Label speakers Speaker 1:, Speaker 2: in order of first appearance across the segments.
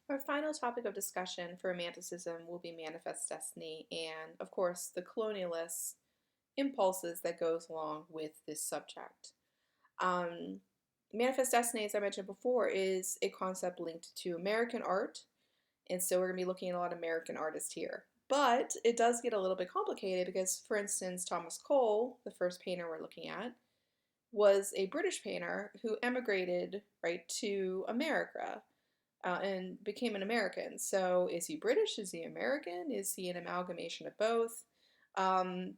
Speaker 1: Our final topic of discussion for Romanticism will be manifest destiny and, of course, the colonialist impulses that goes along with this subject. Um, manifest destiny, as I mentioned before, is a concept linked to American art, and so we're going to be looking at a lot of American artists here. But it does get a little bit complicated because, for instance, Thomas Cole, the first painter we're looking at, was a British painter who emigrated right to America and became an American. So is he British? Is he American? Is he an amalgamation of both?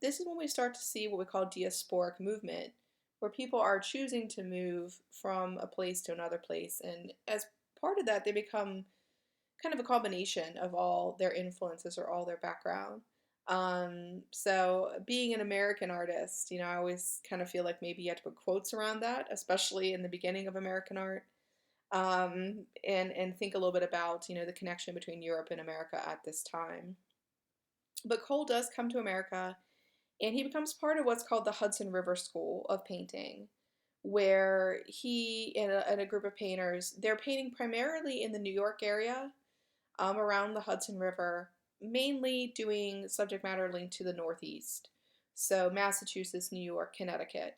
Speaker 1: This is when we start to see what we call diasporic movement, where people are choosing to move from a place to another place. And as part of that, they become kind of a combination of all their influences or all their background. So being an American artist, I always kind of feel like maybe you have to put quotes around that, especially in the beginning of American art, and think a little bit about the connection between Europe and America at this time. But Cole does come to America, and he becomes part of what's called the Hudson River School of Painting, where he and a group of painters, they're painting primarily in the New York area, around the Hudson River, mainly doing subject matter linked to the Northeast, so Massachusetts, New York, Connecticut,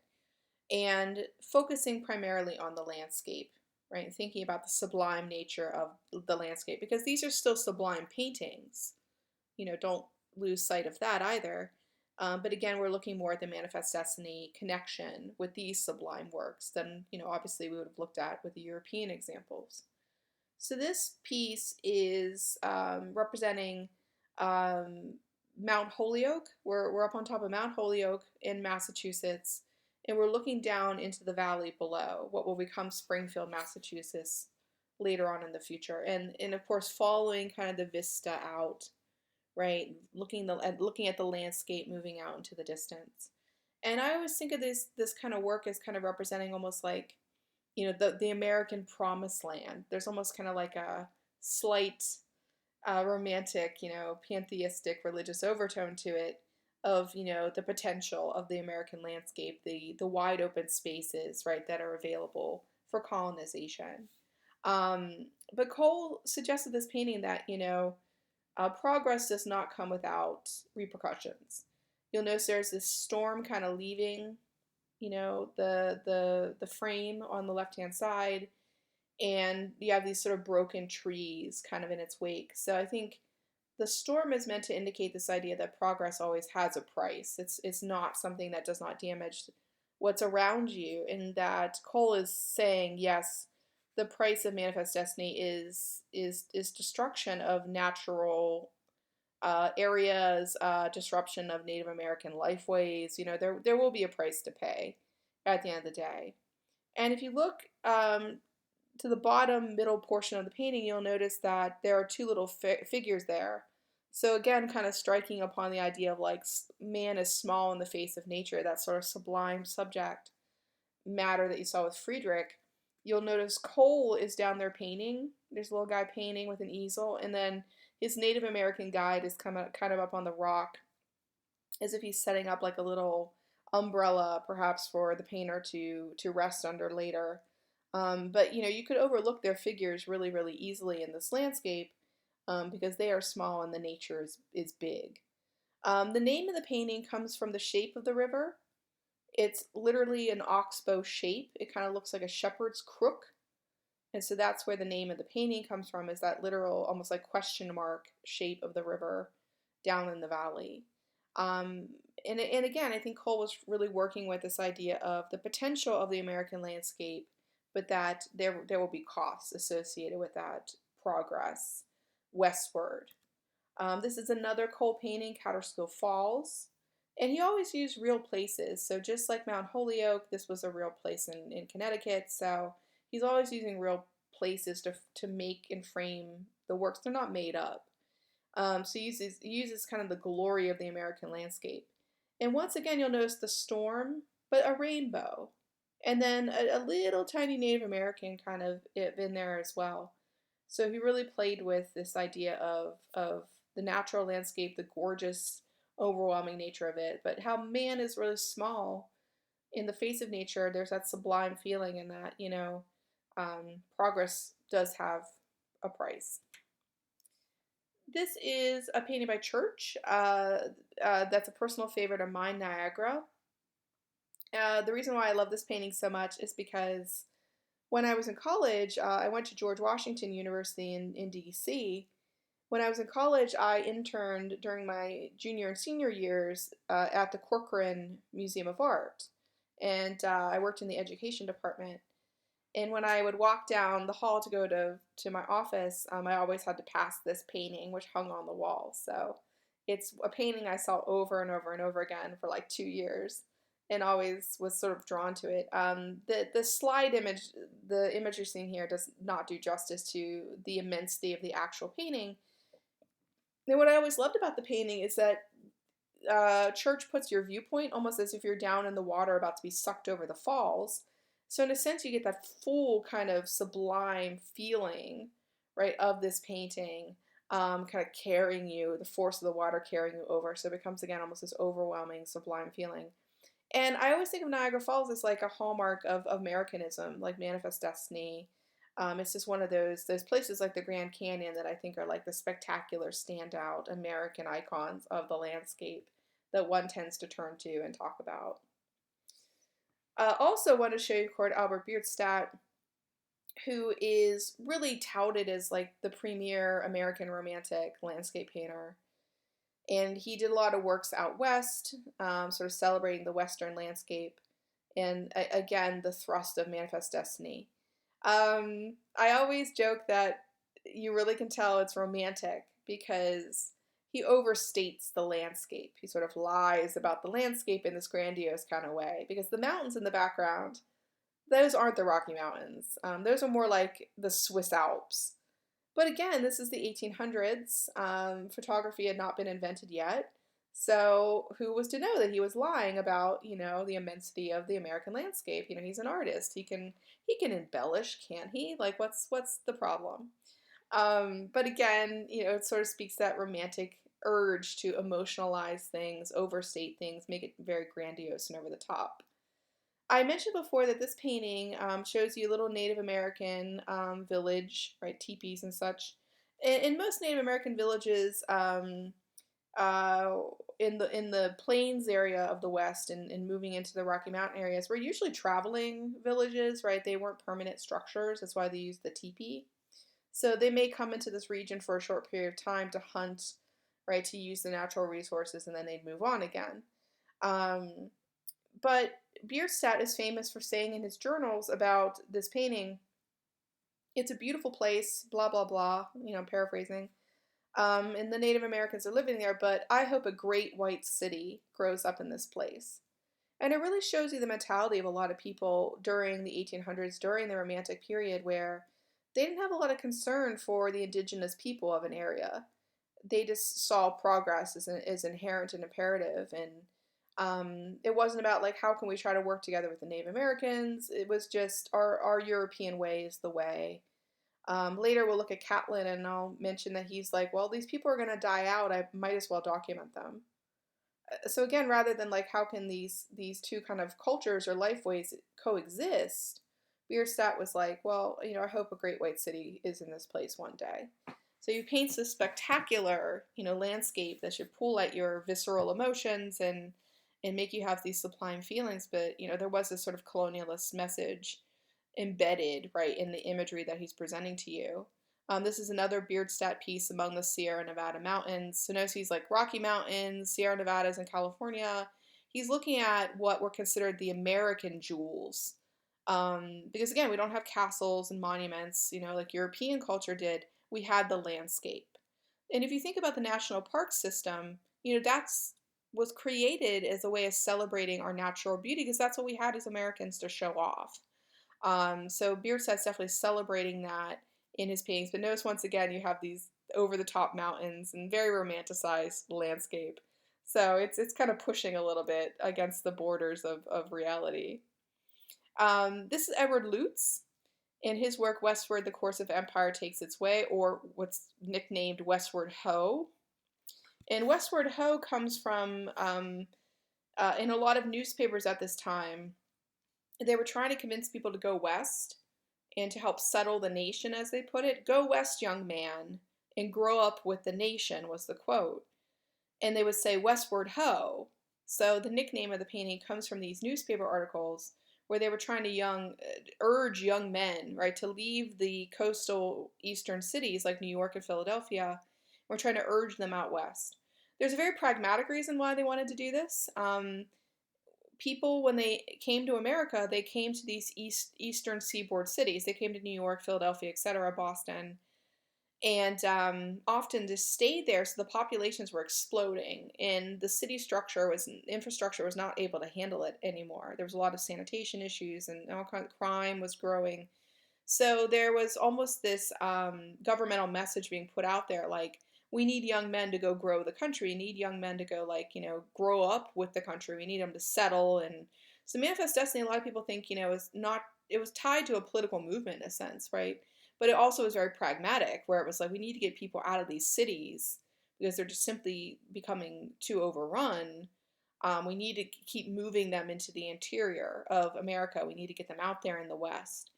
Speaker 1: and focusing primarily on the landscape, right? Thinking about the sublime nature of the landscape, because these are still sublime paintings. Don't lose sight of that either. But again, we're looking more at the manifest destiny connection with these sublime works than, obviously we would have looked at with the European examples. So this piece is representing um, Mount Holyoke. We're up on top of Mount Holyoke in Massachusetts, and we're looking down into the valley below, what will become Springfield, Massachusetts later on in the future. And of course, following kind of the vista out, right? Looking at the landscape moving out into the distance. And I always think of this kind of work as kind of representing almost like the American promised land. There's almost kind of like a slight romantic, pantheistic religious overtone to it of the potential of the American landscape, the wide open spaces, right, that are available for colonization. But Cole suggested this painting that progress does not come without repercussions. You'll notice there's this storm kind of leaving the frame on the left hand side, and you have these sort of broken trees kind of in its wake. So I think the storm is meant to indicate this idea that progress always has a price. It's not something that does not damage what's around you, and that Cole is saying, yes, the price of manifest destiny is destruction of natural areas, disruption of Native American lifeways. There will be a price to pay at the end of the day. And if you look to the bottom middle portion of the painting, you'll notice that there are two little figures there. So again, kind of striking upon the idea of like man is small in the face of nature, that sort of sublime subject matter that you saw with Friedrich. You'll notice Cole is down there painting. There's a little guy painting with an easel, and then his Native American guide is kind of up on the rock, as if he's setting up like a little umbrella, perhaps for the painter to rest under later. But you could overlook their figures really, really easily in this landscape, because they are small and the nature is big. The name of the painting comes from the shape of the river. It's literally an oxbow shape. It kind of looks like a shepherd's crook. And so that's where the name of the painting comes from, is that literal, almost like question mark shape of the river down in the valley. Um, and again, I think Cole was really working with this idea of the potential of the American landscape, but that there will be costs associated with that progress westward. This is another Cole painting, Catterskill Falls. And he always used real places. So just like Mount Holyoke, this was a real place in Connecticut. So he's always using real places to make and frame the works. They're not made up. So he uses kind of the glory of the American landscape. And once again, you'll notice the storm, but a rainbow. And then a little tiny Native American kind of in there as well. So he really played with this idea of the natural landscape, the gorgeous, overwhelming nature of it, but how man is really small in the face of nature. There's that sublime feeling, and that progress does have a price. This is a painting by Church. That's a personal favorite of mine, Niagara. The reason why I love this painting so much is because when I was in college, I went to George Washington University in DC. When I was in college, I interned during my junior and senior years at the Corcoran Museum of Art. And I worked in the education department. And when I would walk down the hall to go to my office, I always had to pass this painting, which hung on the wall. So it's a painting I saw over and over and over again for like 2 years, and always was sort of drawn to it. The slide image, the image you're seeing here, does not do justice to the immensity of the actual painting. And what I always loved about the painting is that Church puts your viewpoint almost as if you're down in the water about to be sucked over the falls. So in a sense, you get that full kind of sublime feeling, right, of this painting, kind of carrying you, the force of the water carrying you over. So it becomes again almost this overwhelming, sublime feeling. And I always think of Niagara Falls as like a hallmark of Americanism, like Manifest Destiny. It's just one of those places like the Grand Canyon that I think are like the spectacular, standout American icons of the landscape that one tends to turn to and talk about. Also, want to show you Cord Albert Bierstadt, who is really touted as like the premier American romantic landscape painter. And he did a lot of works out west, sort of celebrating the Western landscape, and again, the thrust of Manifest Destiny. I always joke that you really can tell it's romantic because he overstates the landscape. He sort of lies about the landscape in this grandiose kind of way because the mountains in the background, those aren't the Rocky Mountains. Those are more like the Swiss Alps. But again, this is the 1800s. Photography had not been invented yet. So who was to know that he was lying about, the immensity of the American landscape? He's an artist. He can embellish, can't he? Like what's the problem? But again, it sort of speaks to that romantic urge to emotionalize things, overstate things, make it very grandiose and over the top. I mentioned before that this painting shows you a little Native American village, right, teepees and such. In most Native American villages, uh, in the plains area of the West and moving into the Rocky Mountain areas, were usually traveling villages, right? They weren't permanent structures. That's why they used the teepee. So they may come into this region for a short period of time to hunt, right, to use the natural resources, and then they'd move on again. Um, but Bierstadt is famous for saying in his journals about this painting, it's a beautiful place, blah, blah, blah, I'm paraphrasing. And the Native Americans are living there, but I hope a great white city grows up in this place. And it really shows you the mentality of a lot of people during the 1800s, during the Romantic period, where they didn't have a lot of concern for the indigenous people of an area. They just saw progress as inherent and imperative. And it wasn't about like, how can we try to work together with the Native Americans? It was just our European way is the way. Later we'll look at Catlin and I'll mention that he's like, well, these people are going to die out. I might as well document them. So again, rather than like, how can these two kind of cultures or life ways coexist? Bierstadt was like, well, I hope a great white city is in this place one day. So he paints this spectacular, landscape that should pull at your visceral emotions and make you have these sublime feelings. But there was this sort of colonialist message embedded right in the imagery that he's presenting to you. This is another Bierstadt piece among the Sierra Nevada mountains. So notice he's like Rocky Mountains, Sierra Nevadas, and California. He's looking at what were considered the American jewels. Because again, we don't have castles and monuments, like European culture did. We had the landscape. And if you think about the national park system, that's was created as a way of celebrating our natural beauty because that's what we had as Americans to show off. So Bierstadt's definitely celebrating that in his paintings. But notice once again, you have these over-the-top mountains and very romanticized landscape. So it's kind of pushing a little bit against the borders of reality. This is Edward Lutz. In his work, Westward, the Course of Empire Takes Its Way, or what's nicknamed Westward Ho. And Westward Ho comes from, in a lot of newspapers at this time, they were trying to convince people to go west and to help settle the nation, as they put it. Go west, young man, and grow up with the nation, was the quote. And they would say, "Westward ho." So the nickname of the painting comes from these newspaper articles where they were trying to urge young men, right, to leave the coastal eastern cities like New York and Philadelphia. We're trying to urge them out west. There's a very pragmatic reason why they wanted to do this. People, when they came to America, they came to these eastern seaboard cities. They came to New York, Philadelphia, etc., Boston, and often just stayed there. So the populations were exploding, and the city infrastructure was not able to handle it anymore. There was a lot of sanitation issues, and all kinds of crime was growing. So there was almost this governmental message being put out there, like, we need young men to go grow the country. We need young men to go, like, grow up with the country. We need them to settle. And so Manifest Destiny, a lot of people think, is not, it was tied to a political movement in a sense, right? But it also was very pragmatic, where it was like, we need to get people out of these cities because they're just simply becoming too overrun. We need to keep moving them into the interior of America. We need to get them out there in the West.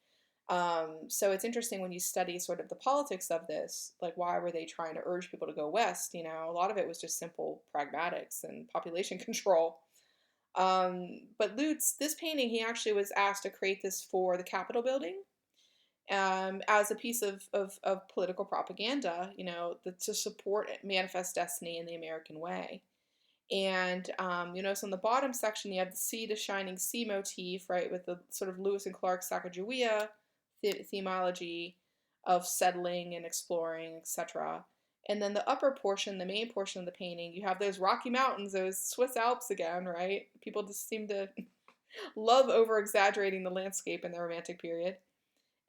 Speaker 1: So it's interesting when you study sort of the politics of this, like, why were they trying to urge people to go west? A lot of it was just simple pragmatics and population control. But Lutz, this painting, he actually was asked to create this for the Capitol building, as a piece of political propaganda, to support Manifest Destiny in the American way. And, so in the bottom section, you have the sea to shining sea motif, right, with the sort of Lewis and Clark Sacagawea themology of settling and exploring, etc. And then the upper portion, the main portion of the painting, you have those Rocky Mountains, those Swiss Alps again, right? People just seem to love over-exaggerating the landscape in the Romantic period.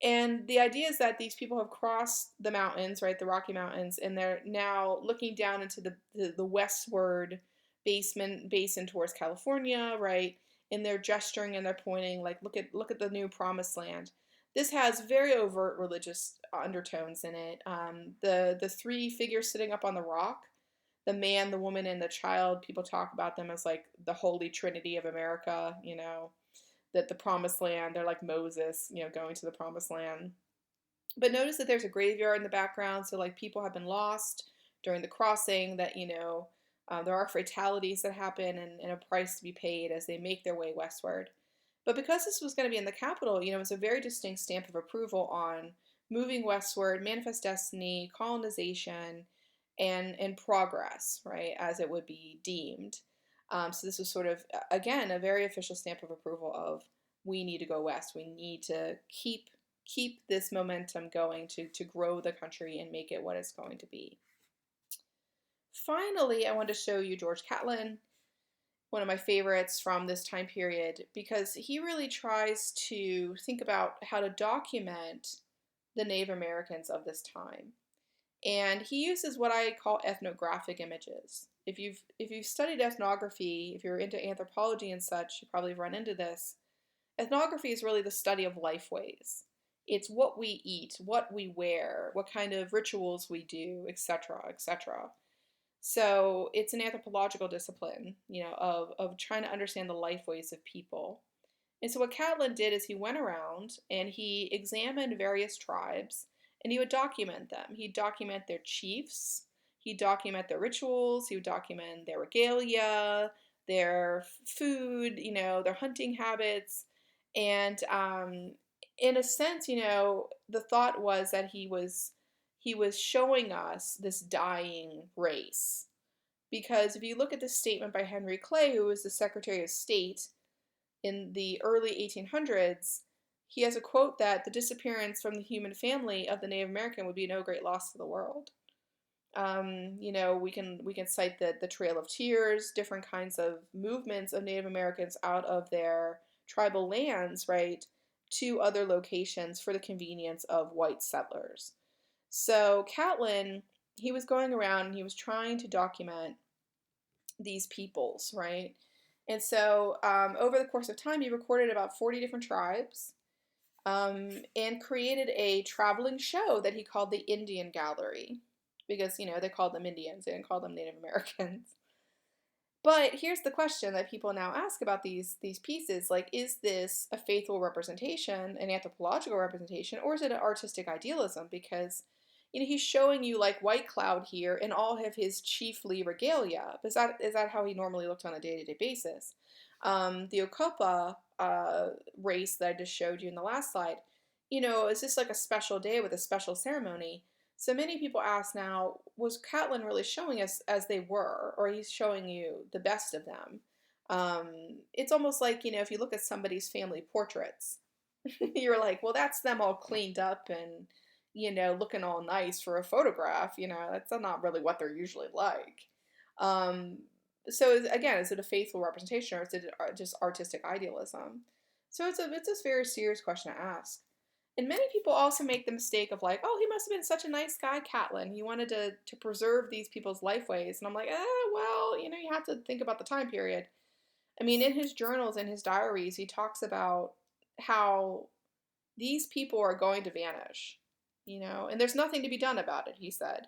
Speaker 1: And the idea is that these people have crossed the mountains, right, the Rocky Mountains, and they're now looking down into the westward basin towards California, right? And they're gesturing and they're pointing, like, look at the new promised land. This has very overt religious undertones in it. The three figures sitting up on the rock, the man, the woman, and the child, people talk about them as like the Holy Trinity of America, that the promised land, they're like Moses, going to the promised land. But notice that there's a graveyard in the background, so like people have been lost during the crossing, that, there are fatalities that happen, and a price to be paid as they make their way westward. But because this was going to be in the capital, it was a very distinct stamp of approval on moving westward, Manifest Destiny, colonization, and progress, right, as it would be deemed. So this was sort of, again, a very official stamp of approval of, we need to go west. We need to keep this momentum going to grow the country and make it what it's going to be. Finally, I want to show you George Catlin, one of my favorites from this time period, because he really tries to think about how to document the Native Americans of this time. And he uses what I call ethnographic images. If you've studied ethnography, if you're into anthropology and such, you probably run into this. Ethnography is really the study of lifeways. It's what we eat, what we wear, what kind of rituals we do, etc., etc. So it's an anthropological discipline, of trying to understand the lifeways of people. And so what Catlin did is he went around and he examined various tribes, and he would document them. He'd document their chiefs, he'd document their rituals, he would document their regalia, their food, their hunting habits. And in a sense, the thought was that he was showing us this dying race. Because if you look at this statement by Henry Clay, who was the Secretary of State in the early 1800s, he has a quote that the disappearance from the human family of the Native American would be no great loss to the world. We can cite the Trail of Tears, different kinds of movements of Native Americans out of their tribal lands, right, to other locations for the convenience of white settlers. So Catlin, he was going around and he was trying to document these peoples, right? And so over the course of time, he recorded about 40 different tribes, and created a traveling show that he called the Indian Gallery, because, they called them Indians, they didn't call them Native Americans. But here's the question that people now ask about these pieces, like, is this a faithful representation, an anthropological representation, or is it an artistic idealism? Because he's showing you like White Cloud here in all of his chiefly regalia. Is that how he normally looked on a day-to-day basis? The Okopa race that I just showed you in the last slide, is this like a special day with a special ceremony? So many people ask now, was Catlin really showing us as they were, or he's showing you the best of them? It's almost like, if you look at somebody's family portraits, you're like, well, that's them all cleaned up and, looking all nice for a photograph. That's not really what they're usually like. Um, so again, is it a faithful representation, or is it just artistic idealism? So it's a very serious question to ask. And many people also make the mistake of like, oh, he must have been such a nice guy, Catlin. He wanted to preserve these people's lifeways. And I'm like, well, you have to think about the time period. I mean, in his journals and his diaries, he talks about how these people are going to vanish, and there's nothing to be done about it, he said.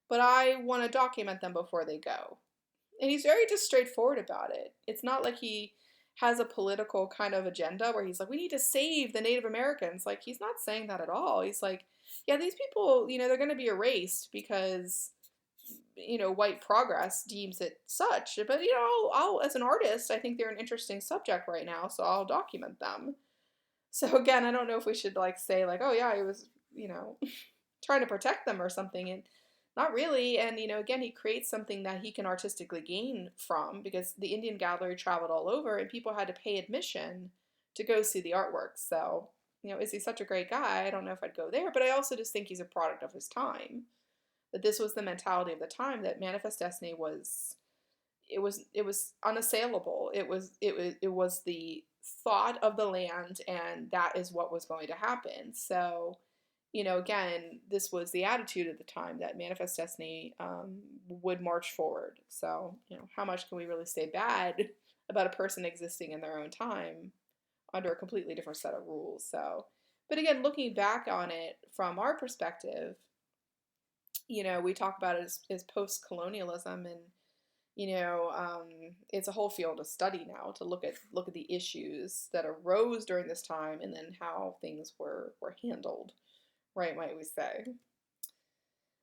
Speaker 1: But I want to document them before they go. And he's very just straightforward about it. It's not like he has a political kind of agenda where he's like, we need to save the Native Americans. Like, he's not saying that at all. He's like, yeah, these people, they're going to be erased because, white progress deems it such. But, I'll, as an artist, I think they're an interesting subject right now, so I'll document them. So again, I don't know if we should like say like, oh yeah, he was, trying to protect them or something. And not really. And, again, he creates something that he can artistically gain from, because the Indian Gallery traveled all over and people had to pay admission to go see the artwork. So, is he such a great guy? I don't know if I'd go there, but I also just think he's a product of his time. That this was the mentality of the time, that Manifest Destiny was, it was unassailable. It was the thought of the land, and that is what was going to happen. So, again, this was the attitude at the time, that Manifest Destiny would march forward. So, how much can we really say bad about a person existing in their own time under a completely different set of rules? So, but again, looking back on it from our perspective, we talk about it as post-colonialism, and it's a whole field of study now to look at the issues that arose during this time, and then how things were handled, right, might we say.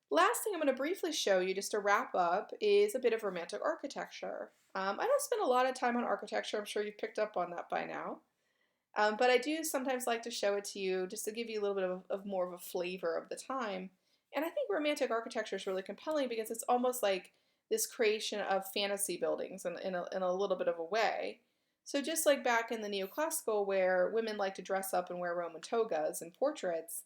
Speaker 1: Last thing I'm going to briefly show you, just to wrap up, is a bit of Romantic architecture. I don't spend a lot of time on architecture. I'm sure you've picked up on that by now. But I do sometimes like to show it to you just to give you a little bit of more of a flavor of the time. And I think Romantic architecture is really compelling because it's almost like this creation of fantasy buildings in a little bit of a way. So just like back in the neoclassical, where women like to dress up and wear Roman togas and portraits,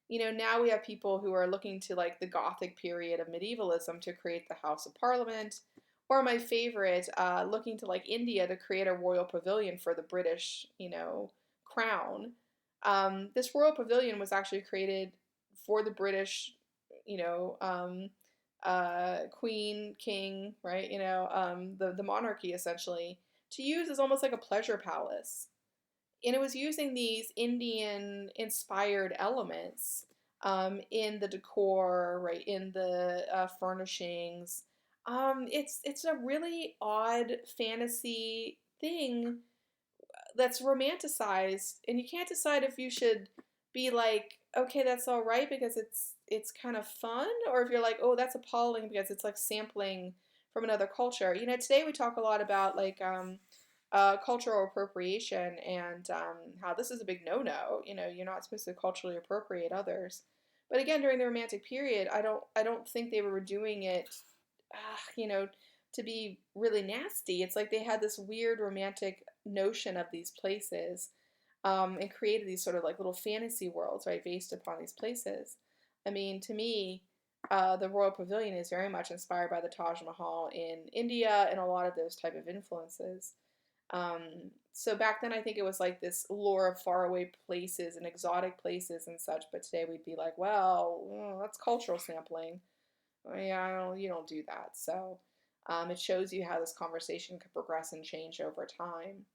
Speaker 1: now we have people who are looking to like the Gothic period of medievalism to create the House of Parliament, or my favorite, looking to like India to create a royal pavilion for the British, crown. This royal pavilion was actually created for the British, queen, king, right? The monarchy essentially, to use as almost like a pleasure palace. And it was using these Indian inspired elements in the decor, right, in the furnishings. It's a really odd fantasy thing that's romanticized, and you can't decide if you should be like, okay, that's all right because it's kind of fun, or if you're like, oh, that's appalling because it's like sampling from another culture. Today we talk a lot about like cultural appropriation, and how this is a big no-no. You're not supposed to culturally appropriate others. But again, during the Romantic period, I don't think they were doing it, to be really nasty. It's like they had this weird romantic notion of these places, and created these sort of like little fantasy worlds, right, based upon these places. I mean, to me, the Royal Pavilion is very much inspired by the Taj Mahal in India and a lot of those type of influences. So back then, I think it was like this lure of faraway places and exotic places and such. But today we'd be like, well, that's cultural sampling. Oh, yeah, you don't do that. So it shows you how this conversation could progress and change over time.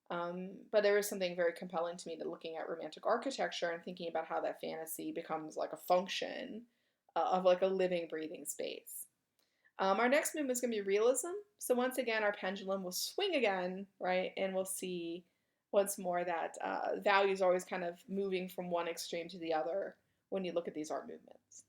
Speaker 1: But there is something very compelling to me to looking at Romantic architecture and thinking about how that fantasy becomes like a function of like a living, breathing space. Our next movement is going to be realism. So once again, our pendulum will swing again, right? And we'll see once more that values are always kind of moving from one extreme to the other when you look at these art movements.